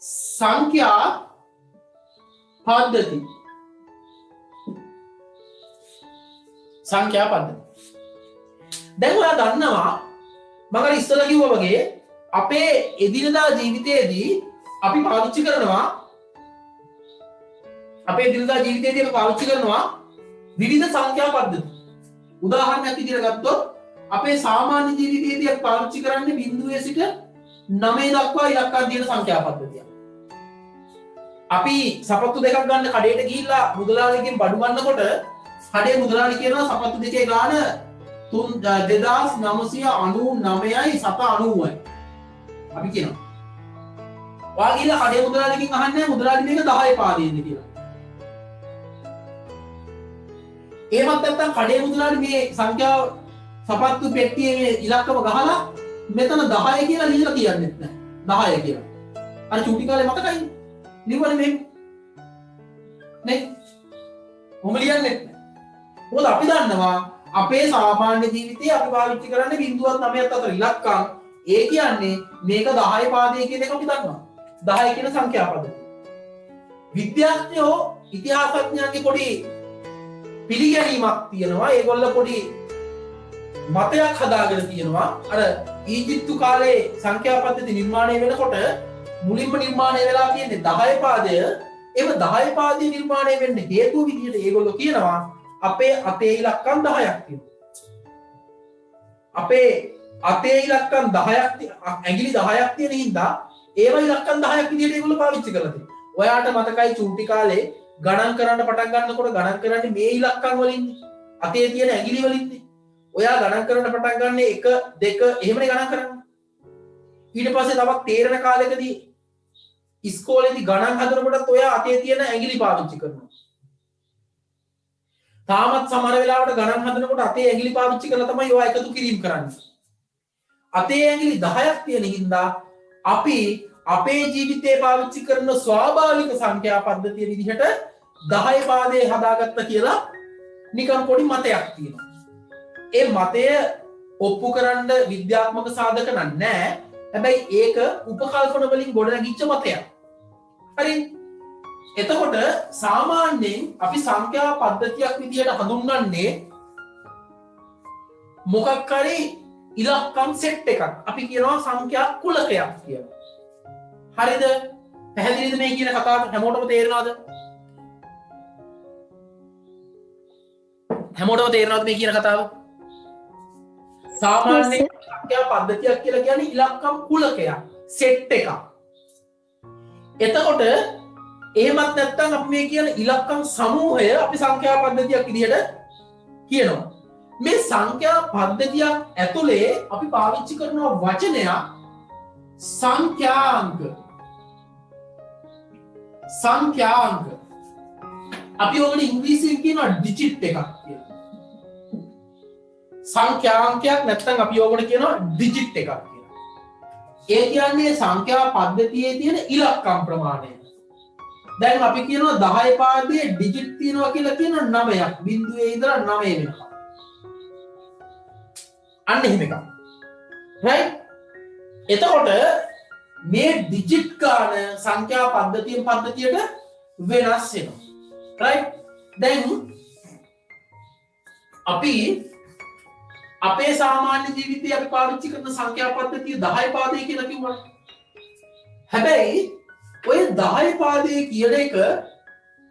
සංඛ්‍යා පද්ධති. සංඛ්‍යා පද්ධති. දැන් ඔයා දන්නවා මම අර ඉස්සෙල්ලා කිව්වා වගේ අපේ එදිනදා ජීවිතයේදී අපි පාවිච්චි කරනවා විවිධ සංඛ්‍යා පද්ධති. උදාහරණයක් විදිහට ගත්තොත් අපේ සාමාන්‍ය ජීවිතයේදී අපි පාවිච්චි කරන්නේ 0 සිට 9 දක්වා ඉලක්කම් තියෙන සංඛ්‍යා පද්ධතියක්. අපි සපත්තු දෙකක් ගන්න කඩේට ගිහිල්ලා මුදලාලිගෙන් බඩු ගන්නකොට කඩේ මුදලාලි කියනවා සපත්තු දෙකේ ගාණ 2999යි 790යි. අපි කියනවා. ඔයා ගිහිල්ලා කඩේ මුදලාලිගෙන් අහන්නේ මුදලාලි මේක 10 පාදේද කියලා. එහෙමත් නැත්නම් කඩේ මුදලාලි මේ සංඛ්‍යාව සපත්තු පෙට්ටියේ මේ ඉලක්කම ගහලා මෙතන 10 කියලා ලියලා කියන්නෙත් නැහැ. 10 කියලා. අර චූටි කාලේ මතකයි. ලිව්වනේ මේ. නේ? මොම ලියන්නෙත් නැහැ. මොකද අපි දන්නවා අපේ සාමාන්‍ය ජීවිතයේ අපි පාවිච්චි කරන්නේ 0.9ත් අතර ඉලක්කම්. ඒ කියන්නේ මේක 10 පාදයේ කියන එක අපි දන්නවා. 10 කියන සංඛ්‍යා පද්ධතිය. විද්‍යාඥයෝ ඉතිහාසඥයන්ගේ පොඩි පිළිගැනීමක් තියෙනවා. ඒගොල්ල පොඩි මතයක් හදාගෙන තියෙනවා. අර ඊජිප්තු කාලේ සංඛ්‍යා පද්ධති නිර්මාණය වෙනකොට මුලින්ම නිර්මාණය වෙලා තියෙන්නේ 10 පාදය. එම 10 පාදයේ නිර්මාණය වෙන්න හේතුව විදිහට ඒගොල්ලෝ කියනවා අපේ අතේ ඉලක්කම් 10ක් තියෙනවා. අපේ අතේ ඉලක්කම් 10ක් ඇඟිලි 10ක් තියෙන හින්දා ඒව ඉලක්කම් 10ක් විදිහට ඒගොල්ලෝ පාවිච්චි කරලා තියෙනවා. ඔයාට මතකයි චූටි කාලේ ගණන් කරන්න පටන් ගන්නකොට ගණන් කරන්නේ මේ ඉලක්කම් වලින් අතේ තියෙන ඇඟිලි වලින්. ඔයා ගණන් කරන්න පටන් ගන්න 1 2 එහෙමනේ ගණන් කරන්නේ. ඊට පස්සේ තවත් තේරෙන කාලෙකදී ඉස්කෝලේදී ගණන් හදනකොටත් ඔයා අතේ තියෙන ඇඟිලි පාවිච්චි කරනවා. තාමත් සමහර වෙලාවට ගණන් හදනකොට අතේ ඇඟිලි පාවිච්චි කරලා තමයි ඔයා එකතු කිරීම කරන්නේ. අතේ ඇඟිලි 10ක් තියෙන හින්දා අපි අපේ ජීවිතේ පාවිච්චි කරන ස්වාභාවික සංඛ්‍යා පද්ධතිය විදිහට 10 පාදේ හදාගත්ත කියලා නිකන් පොඩි මතයක් තියෙනවා. ඒ මතය ඔප්පු කරන්න විද්‍යාත්මක සාධක නැහැ. හැබැයි ඒක උපකල්පන වලින් ගොඩනැගිච්ච මතයක්. හරි. එතකොට සාමාන්‍යයෙන් අපි සංඛ්‍යා පද්ධතියක් විදිහට හඳුන්වන්නේ මොකක් හරි ඉලක්කම් සෙට් එකක්. අපි කියනවා සංඛ්‍යා කුලකයක් කියලා. හරිද? පැහැදිලිද මේ කියන කතාව හැමෝටම තේරෙනවද? හැමෝටම තේරෙනවද මේ කියන කතාව? සාමාන්‍ය සංඛ්‍යා පද්ධතියක් කියලා කියන්නේ ඉලක්කම් කුලකයක්, සෙට් එකක්. එතකොට එහෙමත් නැත්නම් අපි මේ කියන ඉලක්කම් සමූහය අපි සංඛ්‍යා පද්ධතියක් විදිහට කියනවා. මේ සංඛ්‍යා පද්ධතියක් ඇතුලේ අපි පාවිච්චි කරන වචනයක් සංඛ්‍යාංක. සංඛ්‍යාංක. අපි ඔකට ඉංග්‍රීසියෙන් කියනවා ඩිජිට් එකක් කියලා. සංඛ්‍යාංකයක් නැත්නම් අපි ඔකට කියනවා ඩිජිට් එකක් කියලා. ඒ කියන්නේ සංඛ්‍යා පද්ධතියේ තියෙන ඉලක්කම් ප්‍රමාණය. දැන් අපි කියනවා 10 පාදයේ ඩිජිට් තියෙනවා කියලා කියනවා 9ක්. බිංදුවේ ඉඳලා 9 වෙනකම්. අන්න එහෙම එකක්. right? එතකොට මේ ඩිජිට් ගාන සංඛ්‍යා පද්ධතියෙන් පද්ධතියට වෙනස් වෙනවා. right? දැන් අපි අපේ සාමාන්‍ය ජීවිතයේ අපි පාවිච්චි කරන සංඛ්‍යා පද්ධතිය 10 පාදයේ කියලා කිව්වා. හැබැයි ඔය 10 පාදයේ කියන එක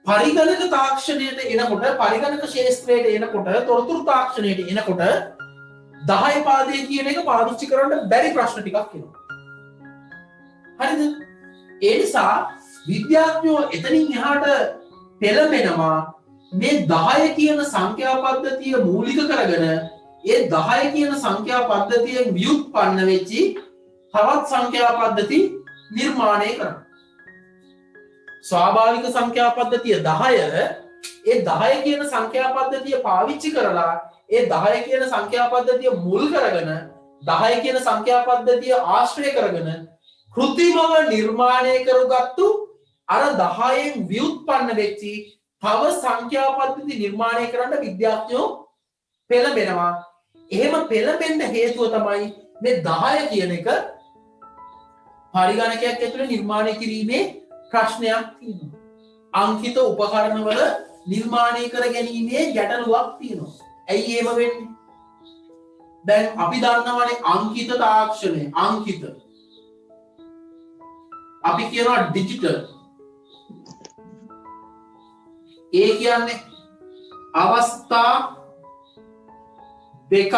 පරිගණක තාක්ෂණයට එනකොට පරිගණක ශාස්ත්‍රයට එනකොට තොරතුරු තාක්ෂණයට එනකොට 10 පාදයේ කියන එක පාවිච්චි කරන්න බැරි ප්‍රශ්න ටිකක් එනවා. හරිද? ඒ නිසා විද්‍යාඥයෝ එතනින් එහාට පෙළඹෙනවා මේ 10 කියන සංඛ්‍යා පද්ධතිය මූලික කරගෙන ඒ 10 කියන සංඛ්‍යා පද්ධතියෙන් ව්‍යුත්පන්න වෙච්චි තවත් සංඛ්‍යා පද්ධති නිර්මාණය කරනවා. ස්වාභාවික සංඛ්‍යා පද්ධතිය 10 ඒ 10 කියන සංඛ්‍යා පද්ධතිය පාවිච්චි කරලා ඒ 10 කියන සංඛ්‍යා පද්ධතිය මුල් කරගෙන 10 කියන සංඛ්‍යා පද්ධතිය ආශ්‍රය කරගෙන කෘත්‍රිමව නිර්මාණය කරගත්තු අර 10න් ව්‍යුත්පන්න වෙච්චි තව සංඛ්‍යා පද්ධති නිර්මාණය කරන්න විද්‍යාඥයෝ පෙළඹෙනවා. එහෙම පෙළඹෙන්න හේතුව තමයි මේ 10 කියන එක පරිගණකයක් ඇතුළේ නිර්මාණය කිරීමේ ප්‍රශ්නයක් තියෙනවා. අංකිත උපකරණවල නිර්මාණය කර ගැනීමේ ගැටලුවක් තියෙනවා. ඇයි ඒව වෙන්නේ? දැන් අපි දන්නවනේ අංකිත තාක්ෂණය අංකිත අපි කියනවා ඩිජිටල්. ඒ කියන්නේ අවස්ථා දෙකක්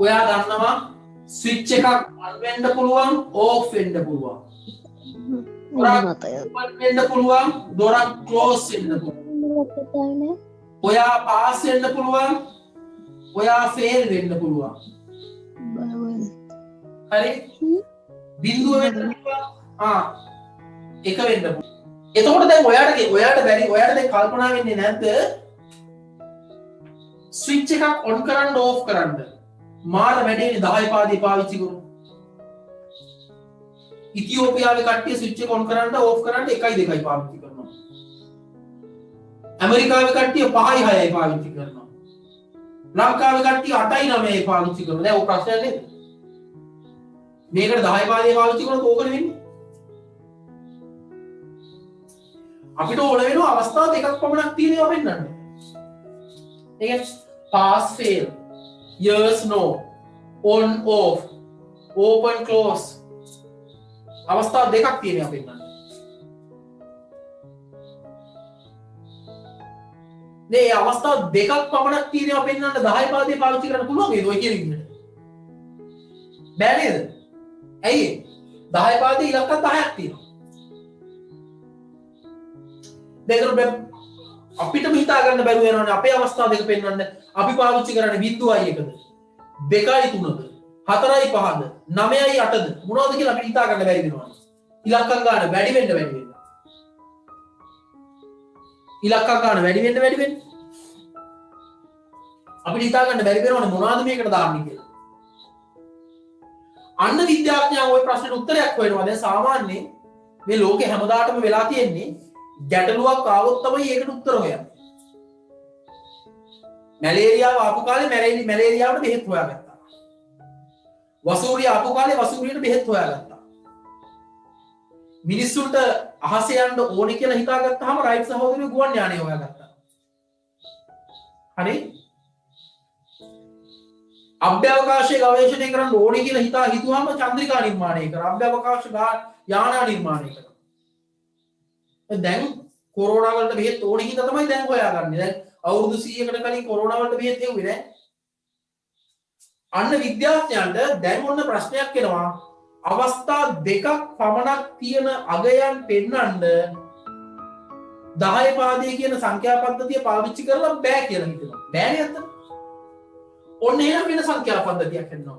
ඔයා දන්නවා ස්විච් එකක් on වෙන්න පුළුවන් off වෙන්න පුළුවන්. දොරක් open වෙන්න පුළුවන් දොරක් close වෙන්න පුළුවන්. ඔයා පාස් වෙන්න පුළුවන් ඔයා ෆේල් වෙන්න පුළුවන්. හරි බිඳුව වෙන්න පුළුවන් එක වෙන්න පුළුවන්. එතකොට දැන් ඔයාට බැරි ඔයාට දැන් කල්පනා වෙන්නේ නැද්ද ස්විච් එකක් on කරන්න off කරන්න මාර වැඩේනේ 10 පාදේ පාවිච්චි කරමු. ඉතියෝපියාවේ කට්ටිය ස්විච් එක on කරන්න off කරන්න 1යි 2යි පාවිච්චි කරනවා. ඇමරිකාවේ කට්ටිය 5යි 6යි පාවිච්චි කරනවා. ලංකාවේ කට්ටිය 8යි 9යි පාවිච්චි කරනවා. දැන් ඔය ප්‍රශ්නයක් නේද? මේකට 10 පාදේ පාවිච්චි කරනකොට ඕකනේ වෙන්නේ. අපිට ඕන වෙනවා අවස්ථා දෙකක් පමණක් තියෙනවා පෙන්නන්න. ඒ කියන්නේ pass fail, yes no, on off, open close. අවස්ථා දෙකක් තියෙනවා පෙන්නන්න. මේ අවස්ථා දෙකක් පමණක් තියෙනවා පෙන්නන්න 10 පාදේ පාවිච්චි කරන්න පුළුවන් නේද ඔය කියන විදිහට? බෑ නේද? ඇයි 10 පාදේ ඉලක්ක 10ක් තියෙනවා. දැන් අපිටම හිතා ගන්න බැරුව යනවනේ අපේ අවස්ථා දෙක පෙන්වන්න අපි පාවිච්චි කරන්නේ 0.1ද 2.3ද 4.5ද 9.8ද මොනවද කියලා අපිට හිතා ගන්න බැරි වෙනවා. ඉලක්කම් ගන්න වැඩි වෙන්න ඉලක්කම් ගන්න වැඩි වෙන්න අපිට හිතා ගන්න බැරි වෙනවනේ මොනවද මේකට දාන්නේ කියලා. අන්න විද්‍යාඥයෝ ওই ප්‍රශ්නෙට උත්තරයක් හොයනවා. දැන් සාමාන්‍යයෙන් මේ ලෝකේ හැමදාටම වෙලා තියෙන්නේ ගැටලුවක් ආවොත් තමයි ඒකට උත්තර හොයන්නේ. මැලේරියාව ආපු කාලේ මැලේරියාවට බෙහෙත් හොයාගත්තා. වසූරිය ආපු කාලේ වසූරියට බෙහෙත් හොයාගත්තා. මිනිස්සුන්ට අහසේ යන්න ඕනේ කියලා හිතාගත්තාම රයිට් සහෝදරයෝ ගුවන් යානය හොයාගත්තා. හරි? අභ්‍යවකාශයේ ගවේෂණය කරන්න ඕනේ කියලා හිතුවාම චන්ද්‍රිකා නිර්මාණය කරා. අභ්‍යවකාශ යාන නිර්මාණය කරා. දැන් කොරෝනා වලට බෙහෙත් ඕනේ හින්දා තමයි දැන් හොයාගන්නේ. දැන් අවුරුදු 100කට කලින් කොරෝනා වලට බෙහෙත් හෙව්වේ නෑ. අන්න විද්‍යාඥයන්ට දැන් ඔන්න ප්‍රශ්නයක් එනවා. අවස්ථා දෙකක් පමණක් තියෙන අගයන් පෙන්වන්න 10 පාදයේ කියන සංඛ්‍යා පද්ධතිය පාවිච්චි කරලා බෑ කියලා හිතනවා. බෑනේ අත. ඔන්න එහෙනම් වෙන සංඛ්‍යා පද්ධතියක් හදනවා.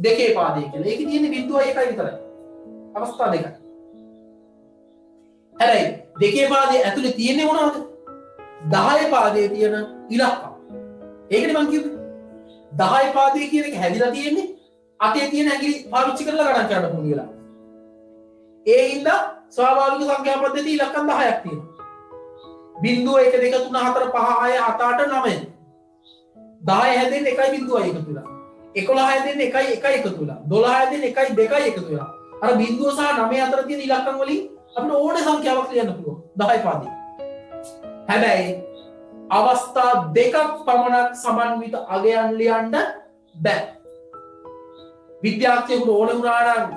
2 පාදයේ කියලා. ඒකේ තියෙන්නේ 0.1යි විතරයි. අවස්ථා දෙකයි. හැබැයි 2 පාදයේ ඇතුලේ තියෙන්නේ මොනවද? 10 පාදයේ තියෙන ඉලක්කම්. ඒකනේ මම කිව්වේ. 10 පාදයේ කියන එක හැදිලා තියෙන්නේ අතේ තියෙන ඇඟිලි පාවිච්චි කරලා ගණන් කරන්න පුළුවන් වෙලා. ඒ හින්දා ස්වාභාවික සංඛ්‍යා පද්ධතිය ඉලක්කම් 10ක් තියෙනවා. 0 1 2 3 4 5 6 7 8 9 10 හැදෙන්නේ 1.1 එකතු වෙලා. 11 හැදෙන්නේ 1 1 එකතු වෙලා. 12 හැදෙන්නේ 1 2 එකතු වෙලා. අර 0 සහ 9 අතර තියෙන ඉලක්කම් වලින් අපිට ඕනේ සංඛ්‍යාවක් ලියන්න පුළුවන් 10 පාදේ. හැබැයි අවස්ථා දෙකක් පමණක් සමන්විත අගයන් ලියන්න බෑ. විද්‍යාඥයෙකුට ඕනේ වුණා නම්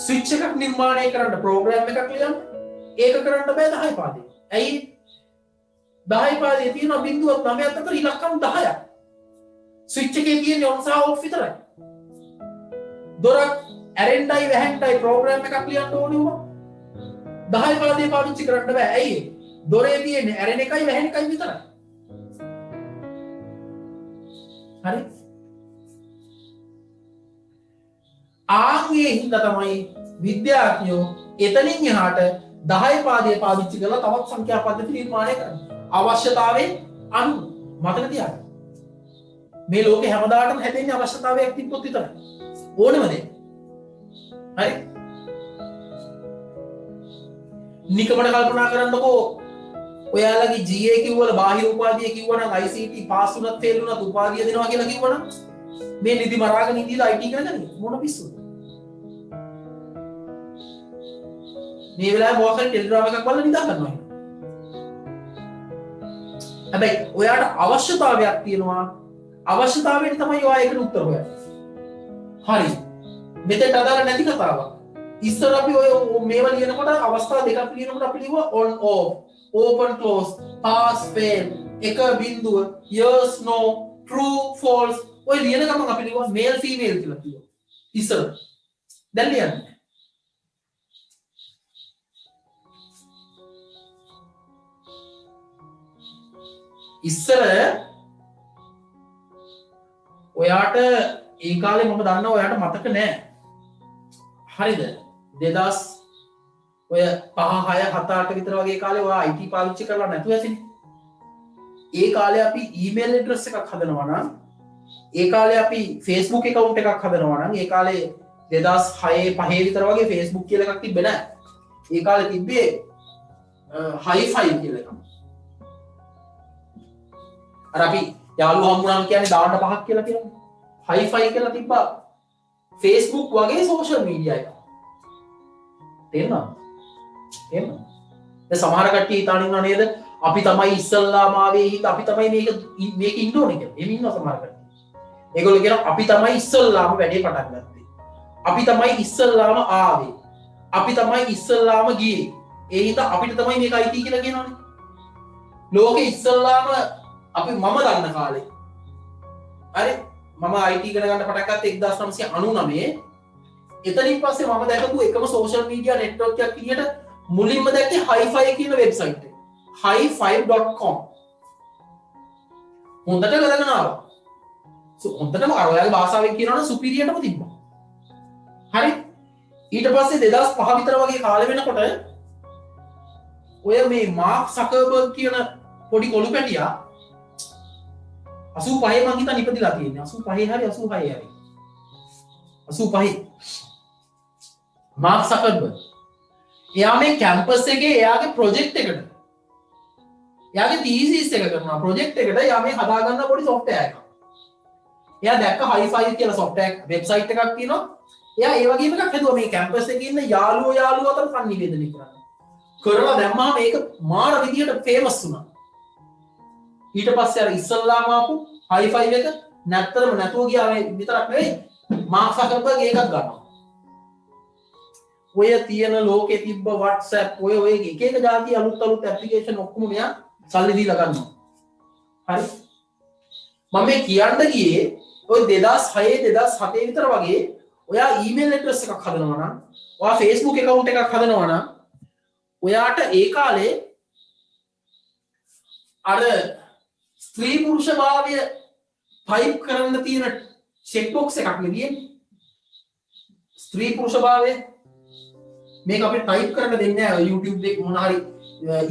ස්විච් එකක් නිර්මාණය කරන්න ප්‍රෝග්‍රෑම් එකක් ලියන්න. ඒක කරන්න බෑ 10 පාදේ. ඇයි? 10 පාදේ තියෙන 0.9 අතර ඉලක්කම් 10ක්. ස්විච් එකේ තියෙන්නේ on සහ off විතරයි. දොරක් ඇරෙන්නයි වැහෙන්නයි ප්‍රෝග්‍රෑම් එකක් ලියන්න ඕනේ වුණා. 10 පාදේ පාවිච්චි කරන්න බෑ. ඇයි? දොරේ තියෙන්නේ ඇරෙන එකයි වැහෙන එකයි විතරයි. හරි? ආන්ගේ හින්දා තමයි විද්‍යාඥයෝ එතනින් එහාට 10 පාදේ පාවිච්චි කරලා තවත් සංඛ්‍යා පද්ධති නිර්මාණය කරන්නේ. අවශ්‍යතාවයෙන් අනුව මතක තියාගන්න. මේ ලෝකේ හැමදාටම හැදෙන්නේ අවශ්‍යතාවයක් තිබ්බොත් විතරයි. ඕනෙම දේ. හරි? නිකමන කල්පනා කරන්නකෝ ඔයාලගේ GA කිව්වල බාහිර උපාධිය කිව්වනම් ICT පාස් වුණත් ෆේල් වුණත් උපාධිය දෙනවා කියලා කිව්වනම් මේ නිදි මරාගෙන ඉඳලා IT කරගන්නේ මොන පිස්සුද? මේ වෙලාවේ මොකක් හරි ටෙලිග්‍රෑම් එකක් බලලා නිදා ගන්නවා. හැබැයි ඔයාට අවශ්‍යතාවයක් තියෙනවා. අවශ්‍යතාවයට තමයි ඔයා ඒකට උත්තර හොයන්නේ. හරි. මෙතෙන්ට අදාළ නැති කතාවක්. ඉස්සර අපි ඔය මේවා ලියනකොට අවස්ථා දෙකක් ලියනකොට අපි ලියුවා on off, open close, pass fail, එක බිඳුව, yes no, true false. ඔය ලියන ගමන් අපි ලියුවා male female කියලා කිව්වා. ඉස්සර. දැන් ලියන්නේ. ඉස්සර ඔයාට ඒ කාලේ මම දන්නවා ඔයාට මතක නෑ. හරිද? 2000 ඔය 5 6 7 8 විතර වගේ කාලේ ඔයා IT පාවිච්චි කරලා නැතුව ඇතිනේ. ඒ කාලේ අපි ඊමේල් ඇඩ්‍රස් එකක් හදනවා නම්, ඒ කාලේ අපි Facebook account එකක් හදනවා නම්, ඒ කාලේ 2006 5 විතර වගේ Facebook කියලා එකක් තිබ්බේ නෑ. ඒ කාලේ තිබ්බේ hi-fi කියලා එකක්. අර අපි යාළුවෝ හම්බුනාම කියන්නේ දාන්න පහක් කියලා කියන්නේ. hi-fi කියලා තිබ්බා. Facebook වගේ සෝෂල් මීඩියා එක. තේරුණාද? තේරුණාද? දැන් සමහර කට්ටිය හිතාන ඉන්නවා නේද? අපි තමයි ඉස්සල්ලාම ආවේ හිත අපි තමයි මේක ඉන්න ඕනේ කියලා. එහෙම ඉන්නවා සමහර කට්ටිය. ඒගොල්ලෝ කියනවා අපි තමයි ඉස්සල්ලාම වැඩේ පටන් ගත්තේ. අපි තමයි ඉස්සල්ලාම ආවේ. අපි තමයි ඉස්සල්ලාම ගියේ. ඒ හින්දා අපිට තමයි මේක අයිති කියලා කියනවනේ. ලෝකෙ ඉස්සල්ලාම අපි මම දන්න කාලේ. හරි? මම IT ඉගෙන ගන්න පටන් ගත්තේ 1999. එතනින් පස්සේ මම දැකපු එකම සෝෂල් මීඩියා නෙට්වර්ක් එකක් විදියට මුලින්ම දැක්කේ hi-fi කියන වෙබ්සයිට් එක. hi5.com. හොඳට කරගෙන ආවා. හොඳටම අර ඔයාගේ භාෂාවෙන් කියනවනම් සුපිරියටම තිබ්බා. හරි? ඊට පස්සේ 2005 විතර වගේ කාලෙ වෙනකොට ඔය මේ මාර්ක් සකර්බර්ග් කියන පොඩි කොළු පැටියා 85 මං හිතන්නේ ඉපදිලා තියෙන්නේ 85 හරි 86 හරි 85 මාර්ක් සකර්බර්ග් එයා මේ කැම්පස් එකේ එයාගේ ප්‍රොජෙක්ට් එකට එයාගේ තීසිස් එක කරනවා ප්‍රොජෙක්ට් එකට එයා මේ හදාගන්න පොඩි සොෆ්ට්වෙයාර් එකක් එයා දැක්ක hi-fi කියලා සොෆ්ට්වෙයාර් වෙබ්සයිට් එකක් තියෙනවා එයා ඒ වගේම එකක් හදුවා මේ කැම්පස් එකේ ඉන්න යාළුවෝ අතර සංනිවේදනය කරලා දැම්මම මේක මාර විදියට ෆේමස් වුණා ඊට පස්සේ අර ඉස්සල්ලාම ආපු hi-fi එක නැත්තරම නැතුව ගියා මේ විතරක් නෙවෙයි මාර්ක් සකර්බර්ග් ඒකත් ගන්නවා. ඔය තියෙන ලෝකේ තිබ්බ WhatsApp ඔය එක එක જાති අලුත් ඇප්ලිකේෂන් ඔක්කොම මෙයා සල්ලි දීලා ගන්නවා. හරි. මම මේ කියන්න ගියේ ඔය 2006 2007 විතර වගේ ඔයා ඊමේල් ඇඩ්‍රස් එකක් හදනවා නම් ඔයා Facebook account එකක් හදනවා නම් ඔයාට ඒ කාලේ අර ස්ත්‍රී පුරුෂ භාවය ටයිප් කරන්න තියෙන චෙක් බොක්ස් එකක් නෙවෙයි ස්ත්‍රී පුරුෂ භාවය මේක අපිට ටයිප් කරන්න දෙන්නේ නැහැ YouTube එකේ මොන හරි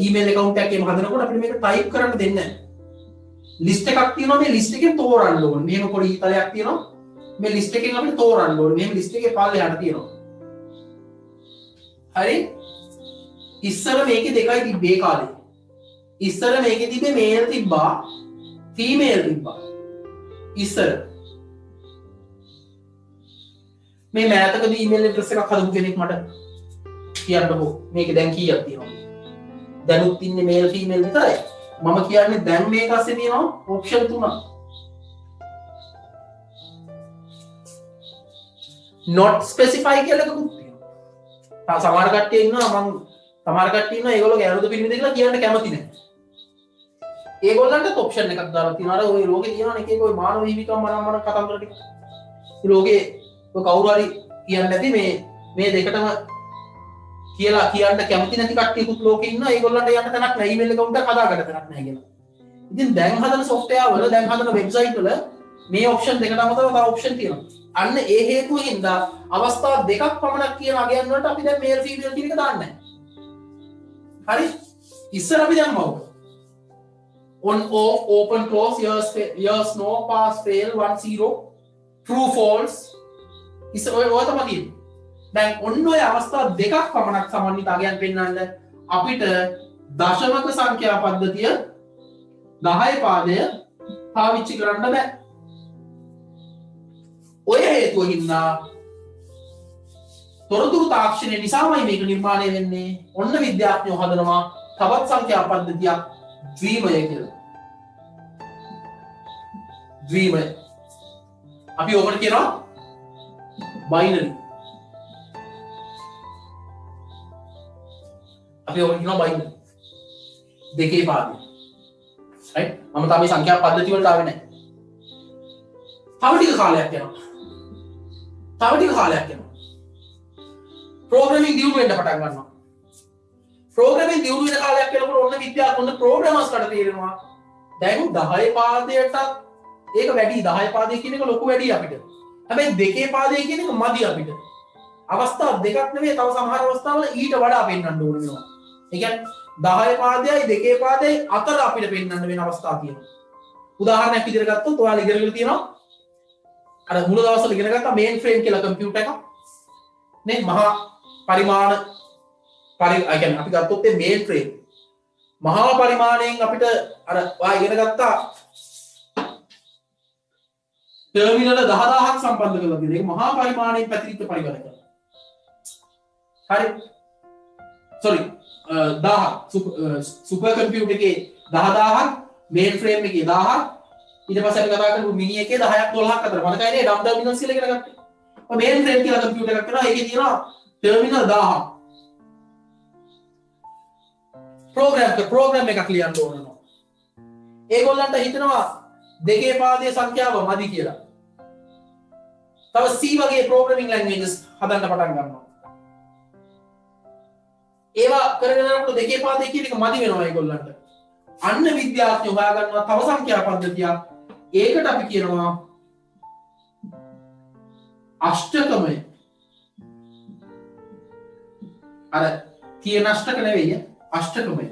ඊමේල් account එකක් එහෙම හදනකොට අපිට මේක ටයිප් කරන්න දෙන්නේ නැහැ ලිස්ට් එකක් තියෙනවා මේ ලිස්ට් එකෙන් තෝරන්න ඕනේ මෙහෙම පොඩි ඊතලයක් තියෙනවා මේ ලිස්ට් එකෙන් අපිට තෝරන්න ඕනේ මෙහෙම ලිස්ට් එකේ පල්ලෙහාට තියෙනවා හරි ඉස්සර මේකේ දෙකයි තිබ්බේ කාලේ ඉස්සර මේකේ තිබ්බේ මේල් තිබ්බා ෆීමේල් තිබ්බා ඉස්සර මේ මෑතකදී ඊමේල් ඇඩ්‍රස් එකක් හදපු කෙනෙක් මට කියන්නකෝ මේකේ දැන් කීයක් තියෙනවද දැනුත් ඉන්නේ මේල් ෆීමේල් විතරයි මම කියන්නේ දැන් මේක ASCII තියෙනවා ඔප්ෂන් 3ක් not specify කියලා එකකුත් තියෙනවා සමහර කට්ටිය ඉන්නවා මම සමහර කට්ටිය ඉන්නවා ඒගොල්ලෝ ගැරුද පිළිමිද කියලා කියන්න කැමති නැහැ ඒගොල්ලන්ට ඔප්ෂන් එකක් දාලා තියෙනවා අර ඔය ලෝකේ තියෙනවා එක එක ඔය මානව හිමිකම් මනම්මන කතන්දර ටික ඒ ලෝකේ ඔය කවුරු හරි කියන්නේ නැති මේ දෙකටම කියලා කියන්න කැමති නැති කට්ටියකුත් ලෝකේ ඉන්නවා ඒගොල්ලන්ට යන්න තැනක් නැහැ ඊමේල් account එකක් හදාගන්න තැනක් නැහැ කියලා. ඉතින් දැන් හදන software වල දැන් හදන website වල මේ option දෙකට අමතරව තව option තියෙනවා. අන්න ඒ හේතුව හින්දා අවස්ථා දෙකක් පමණක් කියන අගයන් වලට අපි දැන් male female කියන එක දාන්නේ නැහැ. හරි? ඉස්සර අපි දැම්මා ඔක. on off open close yes no pass fail 1 0 true false ඉස්සර ඔය තමයි තියෙන්නේ. දැන් ඔන්න ඔය අවස්ථා දෙකක් පමණක් සමන්විත අගයන් පෙන්වන්න අපිට දශමක සංඛ්‍යා පද්ධතිය 10 පාදය පාවිච්චි කරන්න බෑ. ඔය හේතුව හින්දා තොරතුරු තාක්ෂණය නිසාමයි මේක නිර්මාණය වෙන්නේ. ඔන්න විද්‍යාඥයෝ හදනවා තවත් සංඛ්‍යා පද්ධතියක් ද්විමය කියලා. ද්විමය. අපි ඕකට කියනවා බයිනරි. අපි ඕකට කියනවා බයිනරි. දෙකේ පාදේ. right? මම තාම මේ සංඛ්‍යා පද්ධති වලට ආවේ නැහැ. තව ටික කාලයක් යනවා. ප්‍රෝග්‍රෑමින් දියුණු වෙන්න පටන් ගන්නවා. ප්‍රෝග්‍රෑමින් දියුණු වෙන කාලයක් යනකොට ඔන්න විද්‍යාඥයෝ ඔන්න ප්‍රෝග්‍රෑමර්ස්ලාට තේරෙනවා දැන් 10 පාදයටත් ඒක වැඩි 10 පාදය කියන එක ලොකු වැඩි අපිට. හැබැයි දෙකේ පාදය කියන එක මදි අපිට. අවස්ථා දෙකක් නෙවෙයි තව සමහර අවස්ථාවල ඊට වඩා පෙන්වන්න ඕන වෙනවා. ඒ කියන්නේ 10 පාදයයි දෙකේ පාදයයි අතර අපිට පෙන්වන්න වෙන අවස්ථා තියෙනවා. උදාහරණයක් විදිහට ගත්තොත් ඔයාලා ඉගෙන ගන්න තියෙනවා අර මුල දවස්වල ඉගෙන ගත්ත මේන් ෆ්‍රේම් කියලා කම්පියුටර් එකක් නේ මහා පරිමාණ කියන්නේ අපි ගත්තොත් මේ මේන් ෆ්‍රේම් මහා පරිමාණයෙන් අපිට අර ඔයා ඉගෙන ගත්තා ටර්මිනල් 10000ක් සම්බන්ධ කරලා තියෙනවා. ඒක මහා පරිමාණයෙන් පැතිරිච්ච පරිගණක. හරි. sorry 1000 සුපර් කම්පියුටර් එකේ 10000ක් මේන් ෆ්‍රේම් එකේ 1000ක් ඊට පස්සේ අපි කතා කරමු මිනි එකේ 10ක් 12ක් අතර. මතකයි නේ ඩම් ටර්මිනල්ස් කියලා ඉගෙන ගත්තේ. ඔය මේන් ෆ්‍රේම් කියලා කම්පියුටර් එකක් කරනවා. ඒකේ තියෙනවා ටර්මිනල් 1000ක්. ප්‍රෝග්‍රෑම් එකක් ලියන්න ඕන වෙනවා. ඒගොල්ලන්ට හිතනවා දෙකේ පාදයේ සංඛ්‍යාව මදි කියලා. තව C වගේ ප්‍රෝග්‍රෑමින් ලැන්ග්වේජස් හදන්න පටන් ගන්නවා. ඒවා කරගෙන යනකොට දෙකේ පාදයේ කියන එක මදි වෙනවා ඒගොල්ලන්ට. අන්න විද්‍යාඥයෝ හොයාගන්නවා තව සංඛ්‍යා පද්ධතියක්. ඒකට අපි කියනවා අෂ්ටකමය. අර තියෙන අෂ්ටක නෙවෙයි අෂ්ටකමය.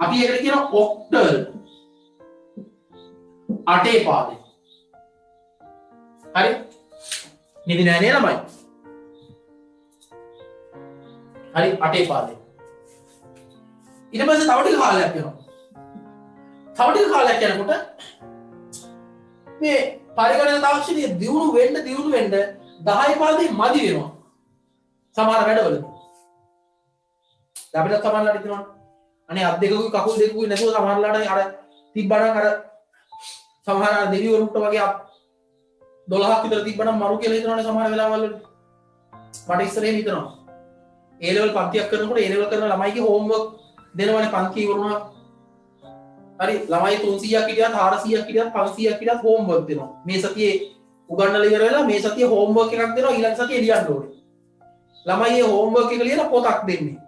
අපි ඒකට කියනවා ඔක්ටල්. අටේ පාදේ. හරි? නිදි නෑ නේ ළමයි. හරි අටේ පාදේ. ඊට පස්සේ තව ටික කාලයක් යනවා. තව ටික කාලයක් යනකොට මේ පරිගණක තාක්ෂණය දියුණු වෙන්න 10 පාදේ මදි වෙනවා. සමහර වැඩවලදී. අපිට සමහරලාට හිතනවා අනේ අත් දෙකකුයි කකුල් දෙකකුයි නැතුව සමහරලාට අර තිබ්බනම් අර සමහර දෙවිවරුන්ට වගේ 12ක් විතර තිබ්බනම් මරු කියලා හිතනවනේ සමහර වෙලාවල් වල. මට ඉස්සරේ හිතනවා. A level පන්තියක් කරනකොට A level කරන ළමයිගේ homework දෙනවනේ පන්ති ඉවරුණා. හරි ළමයි 300ක් හිටියත් 400ක් හිටියත් 500ක් හිටියත් homework දෙනවා. මේ සතියේ උගන්වලා ඉවර වෙලා මේ සතියේ homework එකක් දෙනවා ඊළඟ සතියේ ලියන්න ඕනේ. ළමයි මේ homework එක ලියලා පොතක් දෙන්නේ.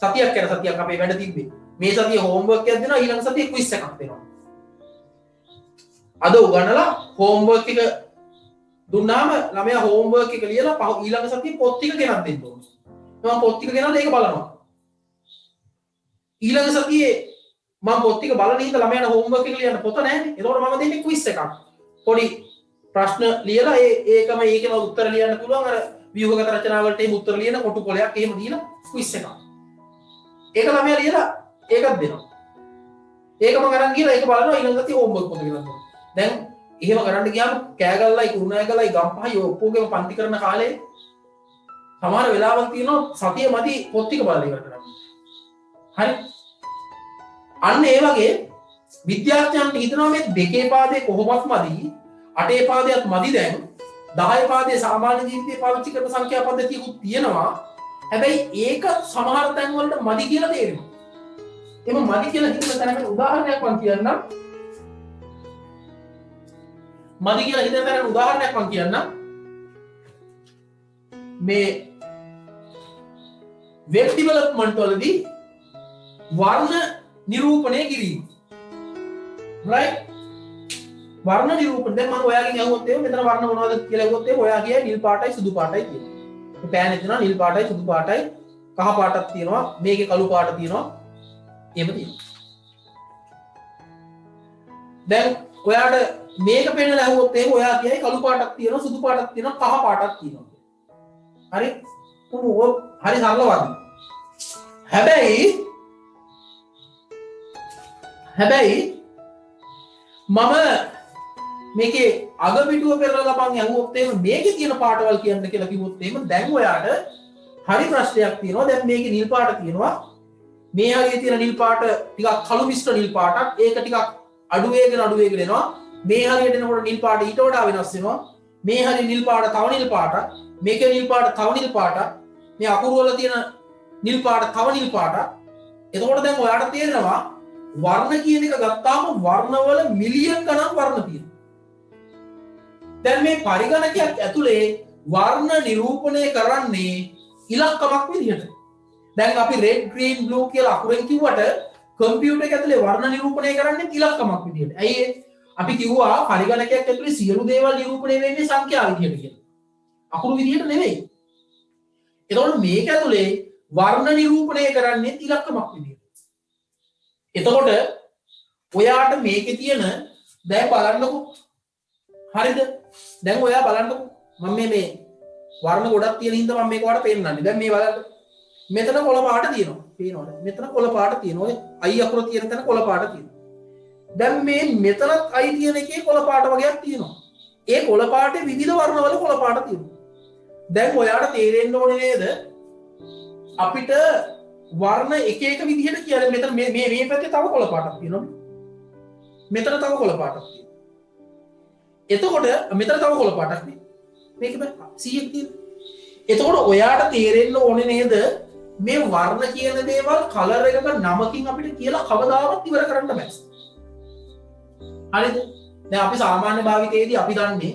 සතියක් යන සතියක් අපේ වැඩ තිබ්බේ. මේ සතියේ homework එකක් දෙනවා ඊළඟ සතියේ quiz එකක් දෙනවා. අද උගන්නලා homework එක දුන්නාම ළමයා homework එක ලියලා ඊළඟ සතියේ පොත් ටික ගෙනත් දෙන්න ඕනේ. මම පොත් ටික ගෙනල්ලා ඒක බලනවා. ඊළඟ සතියේ මම පොත් ටික බලන හින්දා ළමයාට homework එක ලියන්න පොත නැහැනේ. එතකොට මම දෙන්නේ quiz එකක්. පොඩි ප්‍රශ්න ලියලා ඒකම උත්තර ලියන්න පුළුවන් අර ව්‍යුහගත රචනා වලට එහෙම උත්තර ලියන කොටු පොලයක් එහෙම දීලා quiz එකක්. ඒක ළමයා ලියලා ඒකත් දෙනවා. ඒක මම අරන් ගිහලා ඒක බලනවා ඊළඟ සතියේ homework පොත ගෙනත් දැන් එහෙම කරන්න ගියාම කෑගල්ලයි කුරුණෑගල්ලයි ගම්පහයි ඔක්කොගේම පන්ති කරන කාලේ සමහර වෙලාවක් තියෙනවා සතිය මදි පොත් ටික බලලා ඉවර කරන්න. හරි. අන්න ඒ වගේ විද්‍යාඥයන්ට හිතනවා මේ දෙකේ පාදේ කොහොමත් මදි, අටේ පාදයක් මදි දැන් 10 පාදේ සාමාන්‍ය ජීවිතේ පාවිච්චි කරන සංඛ්‍යා පද්ධතියකුත් තියෙනවා. හැබැයි ඒක සමහර තැන් වලට මදි කියලා තේරෙනවා. එහම මදි කියලා හිතන තැනකට උදාහරණයක් මම කියන්නම්. මදි කියලා හිතන තැනකට උදාහරණයක් මම කියන්නම්. මේ වෙබ් ඩෙවලොප්මන්ට් වලදී වර්ණ නිරූපණය කිරීම. right? වර්ණ නිරූපණ දැන් මම ඔයාගෙන් අහුවොත් එහෙම මෙතන වර්ණ මොනවද කියලා අහුවොත් එහෙම ඔයා කියයි නිල් පාටයි සුදු පාටයි කියලා. මේ පෑන් එකේ තියෙනවා නිල් පාටයි සුදු පාටයි කහ පාටක් තියෙනවා මේකේ කළු පාට තියෙනවා එහෙම තියෙනවා. දැන් ඔයාට මේක පෙන්නලා අහුවොත් එහෙම ඔයා කියයි කළු පාටක් තියෙනවා සුදු පාටක් තියෙනවා කහ පාටක් තියෙනවා. හරි? හරි සරල වර්ණ. හැබැයි මම මේකේ අග පිටුව පෙරලා ලබන් ඇහුවොත් එහෙම මේකේ තියෙන පාටවල් කියන්න කියලා කිව්වොත් එහෙම දැන් ඔයාට හරි ප්‍රශ්නයක් තියෙනවා. දැන් මේකේ නිල් පාට තියෙනවා. මේ හරියේ තියෙන නිල් පාට ටිකක් කළු මිශ්‍ර නිල් පාටක්. ඒක ටිකක් අඩු වේගෙන එනවා. මේ හරියට එනකොට නිල් පාට ඊට වඩා වෙනස් වෙනවා. මේ හරිය නිල් පාට තව නිල් පාටක්. මේකේ නිල් පාට තව නිල් පාටක්. මේ අකුරු වල තියෙන නිල් පාට තව නිල් පාටක්. එතකොට දැන් ඔයාට තේරෙනවා වර්ණ කියන එක ගත්තාම වර්ණවල මිලියන් ගණන් වර්ණ තියෙනවා. දැන් මේ පරිගණකයක් ඇතුලේ වර්ණ නිරූපණය කරන්නේ ඉලක්කමක් විදිහට. දැන් අපි red green blue කියලා අකුරෙන් කිව්වට කම්පියුටර් එක ඇතුලේ වර්ණ නිරූපණය කරන්නේ ඉලක්කමක් විදිහට. ඇයි අපි කිව්වා පරිගණකයක් ඇතුලේ සියලු දේවල් නිරූපණය වෙන්නේ සංඛ්‍යා විදිහට කියලා. අකුරු විදිහට නෙවෙයි. එතකොට මේක ඇතුලේ වර්ණ නිරූපණය කරන්නේ ඉලක්කමක් විදිහට. එතකොට ඔයාට මේකේ තියෙන දැන් බලන්නකෝ. හරිද? දැන් ඔයා බලන්නකෝ. මම මේ වර්ණ ගොඩක් තියෙන හින්දා මම මේක ඔයාලට පෙන්නන්නේ. දැන් මේ බලන්න. මෙතන කොළ පාට තියෙනවා. පේනවද? මෙතන කොළ පාට තියෙනවා. ඔය අයි අකුර තියෙන තැන කොළ පාට තියෙනවා. දැන් මේ මෙතනත් අයි තියෙන එකේ කොළ පාට වගේක් තියෙනවා. ඒ කොළ පාටේ විවිධ වර්ණවල කොළ පාට තියෙනවා. දැන් ඔයාට තේරෙන්න ඕනේ නේද? අපිට වර්ණ එක එක විදිහට කියන්නේ මෙතන මේ පැත්තේ තව කොළ පාටක් තියෙනවා. මෙතන තව කොළ පාටක් තියෙනවා. එතකොට මෙතන තව කොළ පාටක් නේ. මේක 100ක් තියෙනවා. එතකොට ඔයාට තේරෙන්න ඕනේ නේද මේ වර්ණ කියන දේවල් කලර් එකක නමකින් අපිට කියලා කවදාවත් ඉවර කරන්න බෑ. හරිද? දැන් අපි සාමාන්‍ය භාවිතයේදී අපි දන්නේ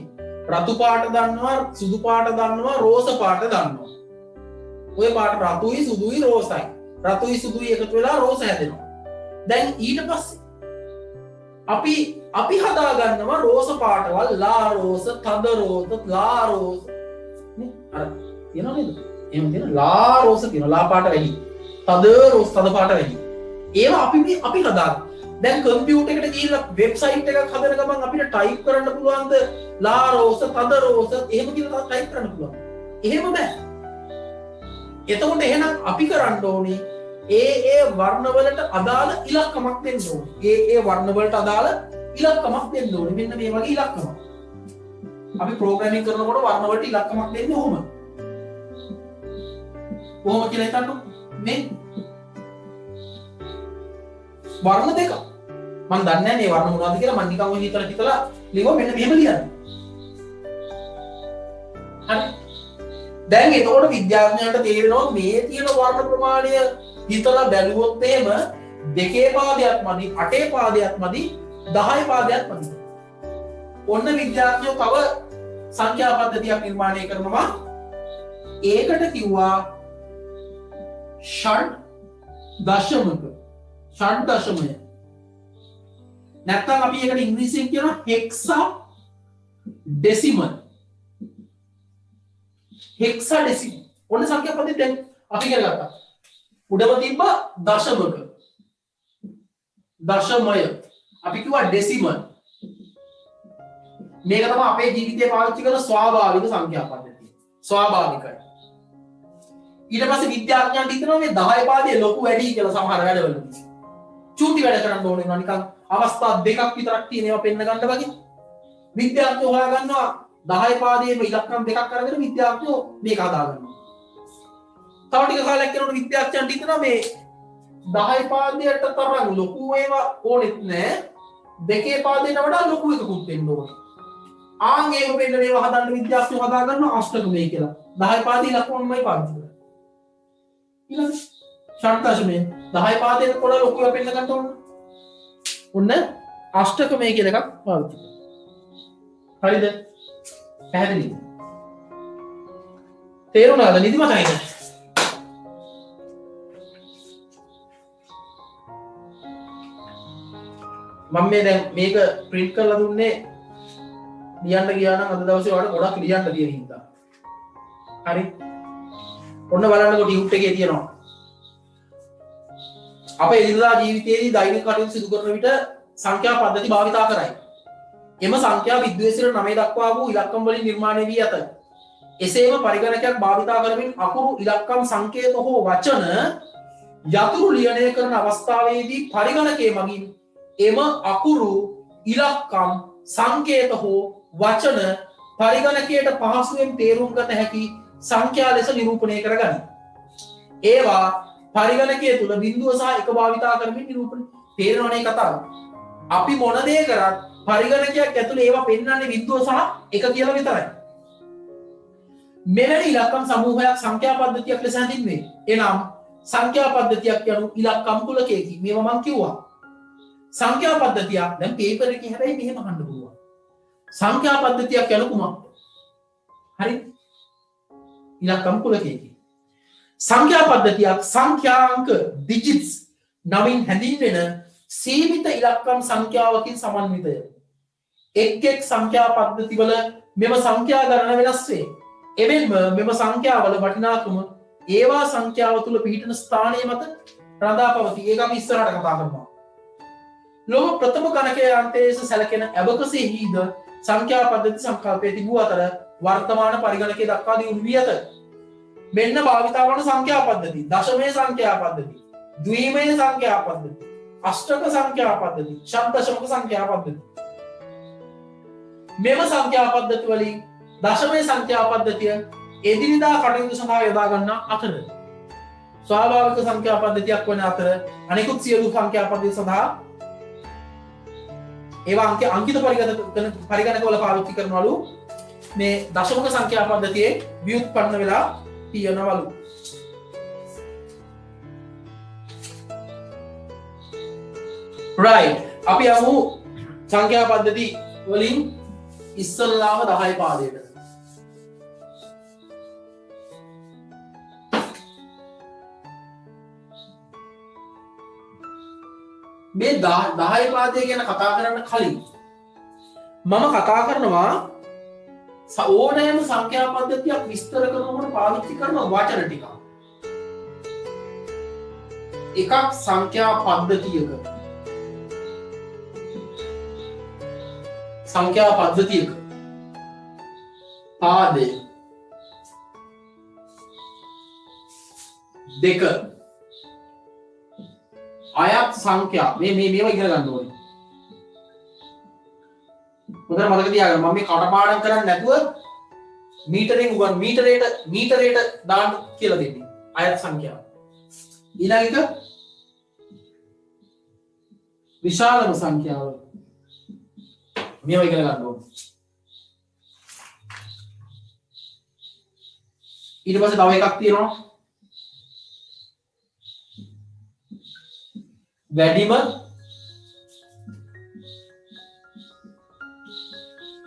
රතු පාට දන්නවා, සුදු පාට දන්නවා, රෝස පාට දන්නවා. ඔය පාට රතුයි, සුදුයි, රෝසයි. රතුයි සුදුයි එකතු වෙලා රෝස හැදෙනවා. දැන් ඊට පස්සේ අපි හදා ගන්නවා රෝස පාටවල් ලා රෝස, තද රෝස, ලා රෝස. නේ? අර තියෙනව නේද? එහෙම තියෙන ලා රෝස තියෙනවා. ලා පාට වැඩි. තද රෝස තද පාට වැඩි. ඒවා අපි හදාගන්න. දැන් කම්පියුටර් එකට ගිහිල්ලා වෙබ්සයිට් එකක් හදන ගමන් අපිට ටයිප් කරන්න පුළුවන්ද ලා රෝස, තද රෝස එහෙම කියලා ටයිප් කරන්න පුළුවන්. එහෙම බෑ. එතකොට එහෙනම් අපි කරන්න ඕනේ ඒ වර්ණවලට අදාළ ඉලක්කමක් දෙන්න ඕනේ. ඒ වර්ණවලට අදාළ ඉලක්කමක් දෙන්න ඕනේ. මෙන්න මේ වගේ ඉලක්කමක්. අපි ප්‍රෝග්‍රෑමින් කරනකොට වර්ණවලට ඉලක්කමක් දෙන්නේ කොහොමද? කොහොම කියලා හිතන්නකො. මේ වර්ණ දෙක. මම දන්නේ නැහැ මේ වර්ණ මොනවද කියලා. මම නිකන් ඔය හිතලා ලියුවා මෙන්න මෙහෙම ලියන්න. හරි. දැන් එතකොට විද්‍යාඥයන්ට තේරෙනවා මේ තියෙන වර්ණ ප්‍රමාණය හිතලා බැලුවොත් එහෙම 2 පාදයක් මදි, 8 පාදයක් මදි, 10 පාදයක් මදි. ඔන්න විද්‍යාඥයෝ තව සංඛ්‍යා පද්ධතියක් නිර්මාණය කරනවා. ඒකට කිව්වා ෂඩ් දශමක. ෂඩ් දශමය. නැත්තම් අපි ඒකට ඉංග්‍රීසියෙන් කියනවා හෙක්සා ඩෙසිමල්. හෙක්සා ඩෙසිමල්. ඔන්න සංඛ්‍යා පද්ධතිය දැන් අපි කරගත්තා. උඩම තිබ්බ දශමක. දශමය. අපි කිව්වා ඩෙසිමල්. මේක තමයි අපේ ජීවිතේ පාවිච්චි කරන ස්වාභාවික සංඛ්‍යා පද්ධතිය. ස්වාභාවිකයි. ඊට පස්සේ විද්‍යාඥයන් හිතනවා මේ 10 පාදයේ ලොකු වැඩි කියලා සමහර වැඩවලදී. චූටි වැඩ කරන්න ඕනේ නෝ නිකන් අවස්ථා දෙකක් විතරක් තියෙන ඒවා පෙන්න ගන්න වගේ. විද්‍යාඥයෝ හොයාගන්නවා 10 පාදයේම ඉලක්කම් දෙකක් අරගෙන විද්‍යාඥයෝ මේක හදාගන්නවා. තව ටික කාලයක් යනකොට විද්‍යාඥයන් හිතනවා මේ 10 පාදයට තරම් ලොකු ඒවා ඕනෙත් නෑ. 2 පාදයට වඩා ලොකු එකකුත් වෙන්න ඕනේ. ආන් ඒක වෙන්න මේවා හදන්න විද්‍යාඥයෝ හදාගන්නවා අෂ්ටකමය කියලා. 10 පාදයේ ඉලක්කම්මයි පාවිච්චි කරන්නේ. ඊළඟ ෂඩ් දශමය 10 පාදයට කොළ ලොකු ඒවා පෙන්න ගන්න ඕන. ඔන්න අෂ්ටකමය කියලා එකක් පාවිච්චි කරනවා. හරිද? පැහැදිලිද? තේරුණාද නිදිමතයිද? මම මේ දැන් මේක print කරලා දුන්නේ ලියන්න ගියා නම් අද දවසේ ඔයාලට ගොඩක් ලියන්න තියෙන හින්දා. හරි. ඔන්න බලන්නකො ටියුට් එකේ තියෙනවා. අපේ එදිනදා ජීවිතයේදී දෛනික කටයුතු සිදු කරන විට සංඛ්‍යා පද්ධති භාවිතා කරයි. එම සංඛ්‍යා විද්වේශීල 9 දක්වා වූ ඉලක්කම් වලින් නිර්මාණය වී ඇත. එසේම පරිගණකයක් භාවිතා කරමින් අකුරු ඉලක්කම් සංකේත හෝ වචන යතුරු ලියනය කරන අවස්ථාවේදී පරිගණකයේ මගින් එම අකුරු ඉලක්කම් සංකේත හෝ වචන පරිගණකයට පහසුවෙන් තේරුම් ගත හැකි සංඛ්‍යා ලෙස නිරූපණය කරගනි. ඒවා පරිගණකය තුළ බිඳුව සහ එක භාවිතා කරමින් නිරූපණය තේරෙනවනේ කතාව. අපි මොන දේ කරත් පරිගණකයක් ඇතුළේ ඒවා පෙන්වන්නේ බිඳුව සහ එක කියලා විතරයි. මෙවැනි ඉලක්කම් සමූහයක් සංඛ්‍යා පද්ධතියක් ලෙස හැඳින්වේ. එනම් සංඛ්‍යා පද්ධතියක් යනු ඉලක්කම් කුලකයකි. මේවා මම කිව්වා. සංඛ්‍යා පද්ධතියක් දැන් පේපර් එකේ හැබැයි මෙහෙම අහන්න පුළුවන්. සංඛ්‍යා පද්ධතියක් යනු කුමක්ද? හරි. ඉලක්කම් කුලකයකි. සංඛ්‍යා පද්ධතියක් සංඛ්‍යාංක digits නමින් හැඳින්වෙන සීමිත ඉලක්කම් සංඛ්‍යාවකින් සමන්විතය. එක් සංඛ්‍යා පද්ධතිවල මෙම සංඛ්‍යා ගණන වෙනස් වේ. එමෙන්ම මෙම සංඛ්‍යාවල වටිනාකම ඒවා සංඛ්‍යාව තුළ පිහිටන ස්ථානය මත රඳා පවතී. ඒක අපි ඉස්සරහට කතා කරනවා. ලෝක ප්‍රථම ගණකයේ අන්තයේ සැලකෙන ඇබකසෙහිද සංඛ්‍යා පද්ධති සංකල්පය තිබූ අතර වර්තමාන පරිගණකයේ දක්වා දියුණු වී ඇත. මෙන්න භාවිතා වන සංඛ්‍යා පද්ධති: දශමය සංඛ්‍යා පද්ධති, ද්විමය සංඛ්‍යා පද්ධති, අෂ්ටක සංඛ්‍යා පද්ධති, ෂඩ්දශමක සංඛ්‍යා පද්ධති. මෙම සංඛ්‍යා පද්ධති වලින් දශමය සංඛ්‍යා පද්ධතිය එදිනෙදා කටයුතු සඳහා යොදා ගන්නා අතර ස්වාභාවික සංඛ්‍යා පද්ධතියක් වන අතර අනෙකුත් සියලු සංඛ්‍යා පද්ධති සඳහා ඒවා අංකිත පරිගණකවල පාවිච්චි කරනවලු මේ දශමක සංඛ්‍යා පද්ධතියේ ව්‍යුත්පන්න වෙලා තියෙනවලු. right, අපි යමු සංඛ්‍යා පද්ධති වලින් ඉස්සල්ලාම 10 පාදයට. මේ 10 පාදය ගැන කතා කරන්න කලින් මම කතා කරනවා ඕනෑම සංඛ්‍යා පද්ධතියක් විස්තර කරනකොට පාවිච්චි කරන වචන ටික. එකක් සංඛ්‍යා පද්ධතියක පාදය දෙක අයත් සංඛ්‍යා මේවා ඉගෙන ගන්න ඕනේ. හොඳට මතක තියාගන්න. මම මේ කටපාඩම් කරන්නේ නැතුව මීටරයට දාන්න කියලා දෙන්නේ. අයත් සංඛ්‍යාව. ඊළඟ එක විශාලම සංඛ්‍යාව. මේවා ඉගෙන ගන්න ඕනේ. ඊට පස්සේ තව එකක් තියෙනවා. වැඩිම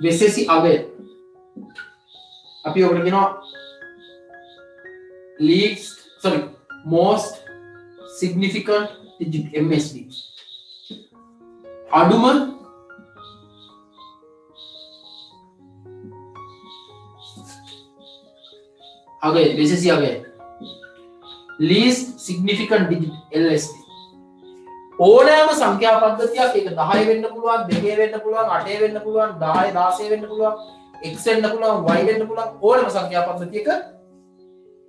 වෙසෙසි අගය. අපි ඔකට කියනවා most significant digit MSD. අඩුම අගය වෙසෙසි අගය. least significant digit LSD. ඕනෑම සංඛ්‍යා පද්ධතියක් ඒක 10 වෙන්න පුළුවන්, 2 වෙන්න පුළුවන්, 8 වෙන්න පුළුවන්, 10 16 වෙන්න පුළුවන්, x වෙන්න පුළුවන්, y වෙන්න පුළුවන්. ඕනෑම සංඛ්‍යා පද්ධතියක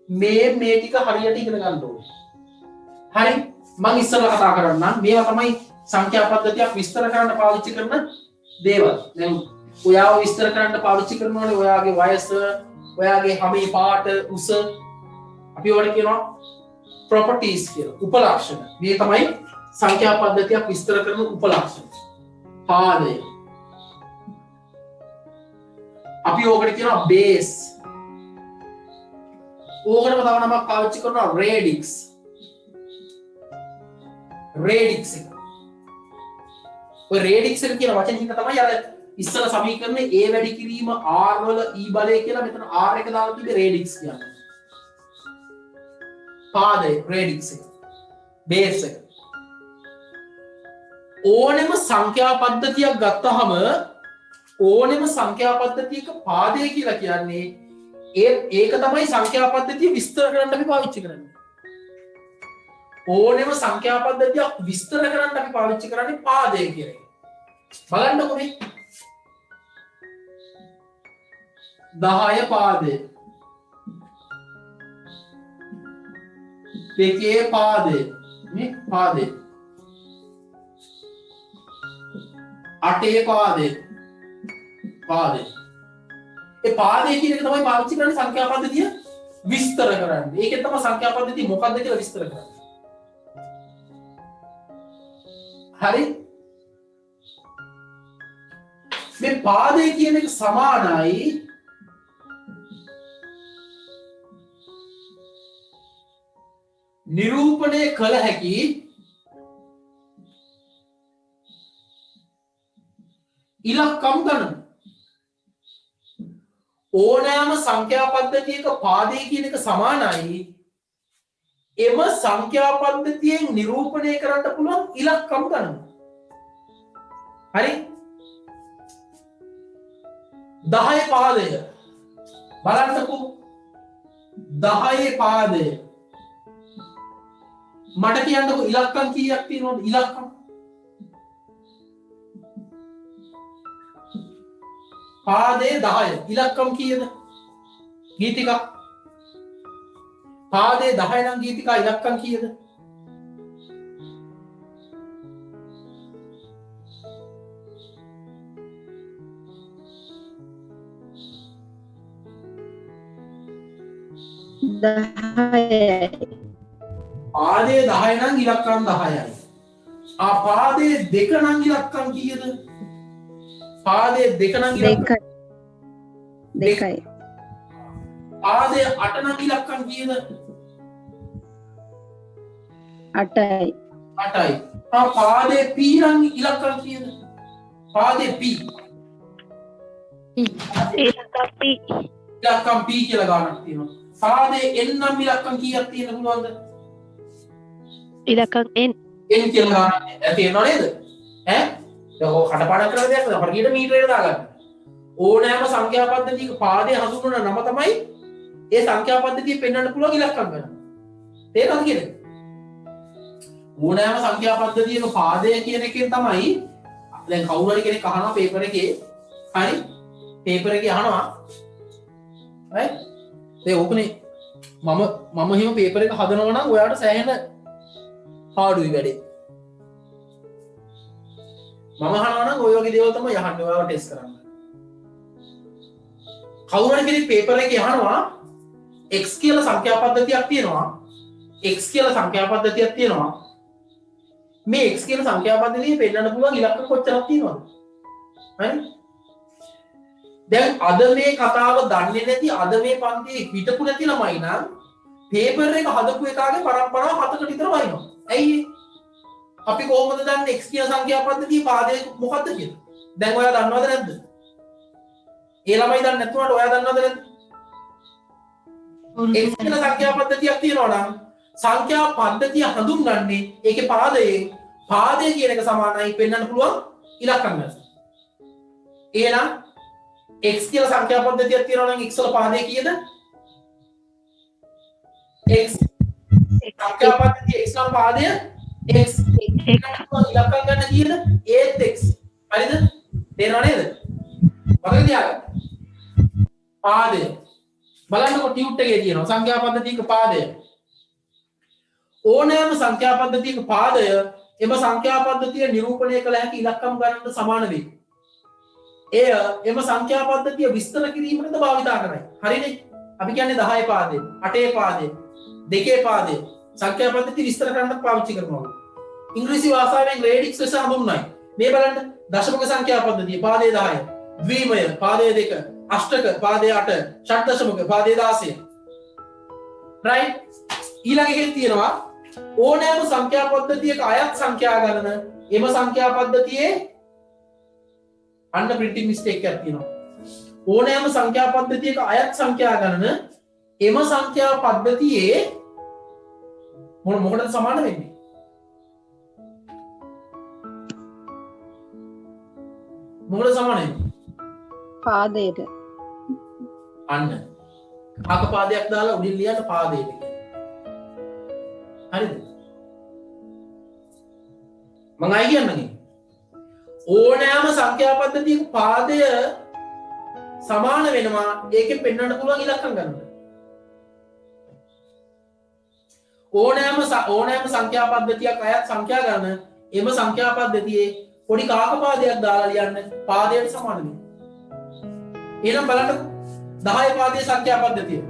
මේ ටික හරියට ඉගෙන ගන්න ඕනේ. හරි, මම ඉස්සෙල්ලා කතා කරන්නම්. මේවා තමයි සංඛ්‍යා පද්ධතියක් විස්තර කරන්න පාවිච්චි කරන දේවල්. දැන් ඔයාව විස්තර කරන්න පාවිච්චි කරනෝනේ ඔයාගේ වයස, ඔයාගේ හැමේ පාට, උස. අපි ඔයාලට කියනවා properties කියලා. උපලක්ෂණ. මේ තමයි සංඛ්‍යා පද්ධතියක් විස්තර කරන උපලක්ෂණ. පාදය. අපි ඕකට කියනවා බේස්. ඕකටම තව නමක් පාවිච්චි කරනවා රේඩික්ස්. රේඩික්ස් එක. ඔය රේඩික්ස් එක කියන වචනේ හින්දා තමයි අර ඉස්සර සමීකරණේ a වැඩි කිරීම r වල e බලය කියලා මෙතන r එක දාලා තිබ්බේ රේඩික්ස් කියන්නේ. පාදය රේඩික්ස් එක. බේස් එක. ඕනෙම සංඛ්‍යා පද්ධතියක් ගත්තහම ඕනෙම සංඛ්‍යා පද්ධතියක පාදය කියලා කියන්නේ ඒක තමයි සංඛ්‍යා පද්ධතිය විස්තර කරන්න අපි පාවිච්චි කරන්නේ. ඕනෙම සංඛ්‍යා පද්ධතියක් විස්තර කරන්න අපි පාවිච්චි කරන්නේ පාදය කියන එක. බලන්නකො මේ 10 පාදය. දෙකේ පාදය. මේ පාදය. 8 පාදය. පාදය. ඒ පාදය කියන එක තමයි පාවිච්චි කරන්නේ සංඛ්‍යා පද්ධතිය විස්තර කරන්න. ඒකෙන් තමයි සංඛ්‍යා පද්ධතිය මොකක්ද කියලා විස්තර කරන්නේ. හරි? මේ පාදය කියන එක සමානයි නිරූපණය කළ හැකි ඉලක්කම් ගණන. ඕනෑම සංඛ්‍යා පද්ධතියක පාදය කියන එක සමානයි එම සංඛ්‍යා පද්ධතියෙන් නිරූපණය කරන්න පුළුවන් ඉලක්කම් ගණන. හරි? 10 පාදය බලන්නකෝ. 10 පාදය මට කියන්නකෝ ඉලක්කම් කීයක් තියෙනවද? ඉලක්කම් පාදේ 10 ඉලක්කම් කීයද? ගීතිකා පාදේ 10 නම් ගීතිකා ඉලක්කම් කීයද? පාදේ 10 නම් ඉලක්කම් 10යි. පාදේ 2 නම් ඉලක්කම් කීයද? පාදේ 2 නම් ඉලක්කම් 2යි. පාදේ 8 නම් ඉලක්කම් කීයද? 8යි. 8යි. පාදේ p නම් ඉලක්කම් කීයද? පාදේ p ඉලක්කම් p කියලා ගන්නක් තියෙනවා. පාදේ n නම් ඉලක්කම් කීයක් තියෙන්න පුළුවන්ද? ඉලක්කම් n කියලා ගන්නක් තියෙනව නේද? ඈ දැන් ඔය කටපාඩම් කරලා දෙයක් නේද? හරියට මීටරේට දාගන්න. ඕනෑම සංඛ්‍යා පද්ධතියක පාදේ හඳුන්වන නම තමයි ඒ සංඛ්‍යා පද්ධතිය පෙන්වන්න පුළුවන් ඉලක්කම් ගණන. තේරෙනවද කියන්නේ? ඕනෑම සංඛ්‍යා පද්ධතියක පාදය කියන එකෙන් තමයි දැන් කවුරු හරි කෙනෙක් අහනවා පේපර් එකේ හරි පේපර් එකේ අහනවා right ඒ ඕකනේ මම හිම පේපර් එක හදනවා නම් ඔයාලට සෑහෙන පාඩුයි වැඩේ. මම අහනවා නම් ඔය වගේ දේවල් තමයි අහන්නේ ඔයාලව ටෙස්ට් කරන්න. කවුරු හරි කෙනෙක් පේපර් එකේ අහනවා x කියලා සංඛ්‍යා පද්ධතියක් තියෙනවා x කියලා සංඛ්‍යා පද්ධතියක් තියෙනවා මේ x කියන සංඛ්‍යා පද්ධතිය පෙන්නන්න පුළුවන් ඉලක්ක කොච්චරක් තියෙනවද? හරි? දැන් අද මේ කතාව දන්නේ නැති අද මේ පන්තියේ හිටපු නැති ළමයි නම් පේපර් එක හදපු එකාගේ පරම්පරාව 7කට විතර වයින්නවා. ඇයි? අපි කොහොමද දන්නේ x කියන සංඛ්‍යා පද්ධතියේ පාදය මොකක්ද කියලා? දැන් ඔයා දන්නවද නැද්ද? ඒ ළමයි දන්නේ නැතුවට ඔයා දන්නවද නැද්ද? x කියන සංඛ්‍යා පද්ධතියක් තියෙනවා නම් සංඛ්‍යා පද්ධතිය හඳුන්වන්නේ ඒකේ පාදයෙන් පාදය කියන එක සමානයි පෙන්වන්න පුළුවන් ඉලක්කම් ගන්න. එහෙනම් x කියලා සංඛ්‍යා පද්ධතියක් තියෙනවා නම් x වල පාදය කීයද? x සංඛ්‍යා පද්ධතිය x නම් පාදය x ඉලක්කම් ගන්න කීයද? 8x. හරිද? තේරෙනව නේද? මතක තියාගන්න. පාදය බලන්නකො ටියුට් එකේ තියෙනවා සංඛ්‍යා පද්ධතියක පාදය. ඕනෑම සංඛ්‍යා පද්ධතියක පාදය එම සංඛ්‍යා පද්ධතිය නිරූපණය කළ හැකි ඉලක්කම් ගණනට සමාන වේ. එය එම සංඛ්‍යා පද්ධතිය විස්තර කිරීමට භාවිතා කරයි. හරිනේ? අපි කියන්නේ 10 පාදේ, 8 පාදේ, 2 පාදේ සංඛ්‍යා පද්ධතිය විස්තර කරන්නත් පාවිච්චි කරනවා. ඉංග්‍රීසි භාෂාවෙන් රේඩික්ස් ලෙස හඳුන්වයි. මේ බලන්න දශමක සංඛ්‍යා පද්ධතිය පාදේ 10, ද්විමය පාදේ 2, අෂ්ටක පාදේ 8, ෂඩ්දශමක පාදේ 16. right? ඊළඟ එකේ තියෙනවා ඕනෑම සංඛ්‍යා පද්ධතියක අයත් සංඛ්‍යා ගණන එම සංඛ්‍යා පද්ධතියේ අන්න printing mistake එකක් තියෙනවා. ඕනෑම සංඛ්‍යා පද්ධතියක අයත් සංඛ්‍යා ගණන එම සංඛ්‍යා පද්ධතියේ මොකටද සමාන වෙන්නේ? මොකටද සමාන වෙන්නේ? පාදයට. අන්න අක පාදයක් දාලා උඩින් ලියන්න පාදයට. හරිද? මම අය කියන්නේ ඕනෑම සංඛ්‍යා පද්ධතියක පාදය සමාන වෙනවා ඒකෙන් පෙන්වන්න පුළුවන් ඉලක්කම් ගන්න. ඕනෑම සංඛ්‍යා පද්ධතියක් අයත් සංඛ්යා ගන්න එම සංඛ්‍යා පද්ධතියේ පොඩි කාක පාදයක් දාලා ලියන්න පාදයට සමාන වෙනවා. එහෙනම් බලන්න 10 පාදයේ සංඛ්‍යා පද්ධතිය.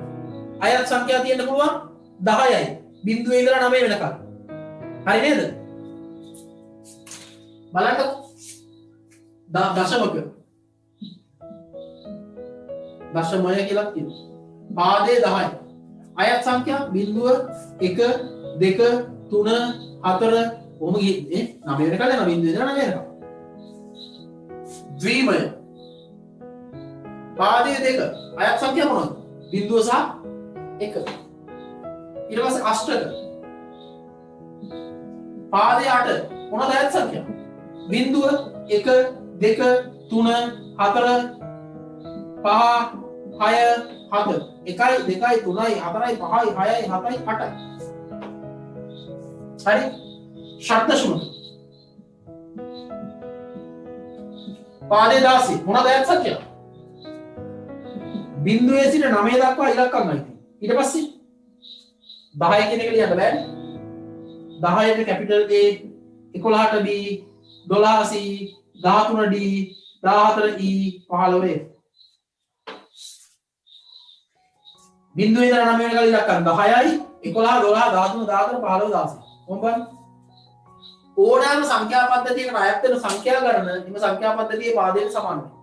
අයත් සංඛ්‍යා තියෙන්න පුළුවන් 10යි. බිංදුවේ ඉඳලා 9 වෙනකම්. හරි නේද? බලන්න දශමක දශමය කියලා තියෙනවා. පාදයේ 10යි. අයත් සංඛ්‍යා බිංදුව 1 2 3 4 ඔහොම ගියේ 9 වෙනකල් යනවා බිංදුවේ ඉඳලා 9 වෙනකම්. ද්විමය පාදයේ 2 අයත් සංඛ්‍යා මොනවද? බිංදුව සහ 1. ඊට පස්සේ අෂ්ටක පාදයේ 8 මොනවද අයත් සංඛ්‍යා? බිංදුව 1 2 3 4 5 6 7 1යි 2යි 3යි 4යි 5යි 6යි 7යි 8යි. හරි? ෂඩ්දශමක පාදයේ 16 මොනවද අයත් සංඛ්‍යා? බිංදුවේ සිට 9 දක්වා ඉලක්කම්යි. ඊට පස්සේ 10 කියන එක ලියන්න බෑනේ. 10ට කැපිටල් A 11ට B 12 C 13 D 14 E 15 F. බිංදුවේ ඉඳලා 9 වෙනකල් ඉලක්කම් 10යි 11 12 13 14 15 16. කොහොමද බලන්න? ඕනෑම සංඛ්‍යා පද්ධතියකට අයත් වෙන සංඛ්‍යා ගණන එම සංඛ්‍යා පද්ධතියේ පාදයට සමානයි.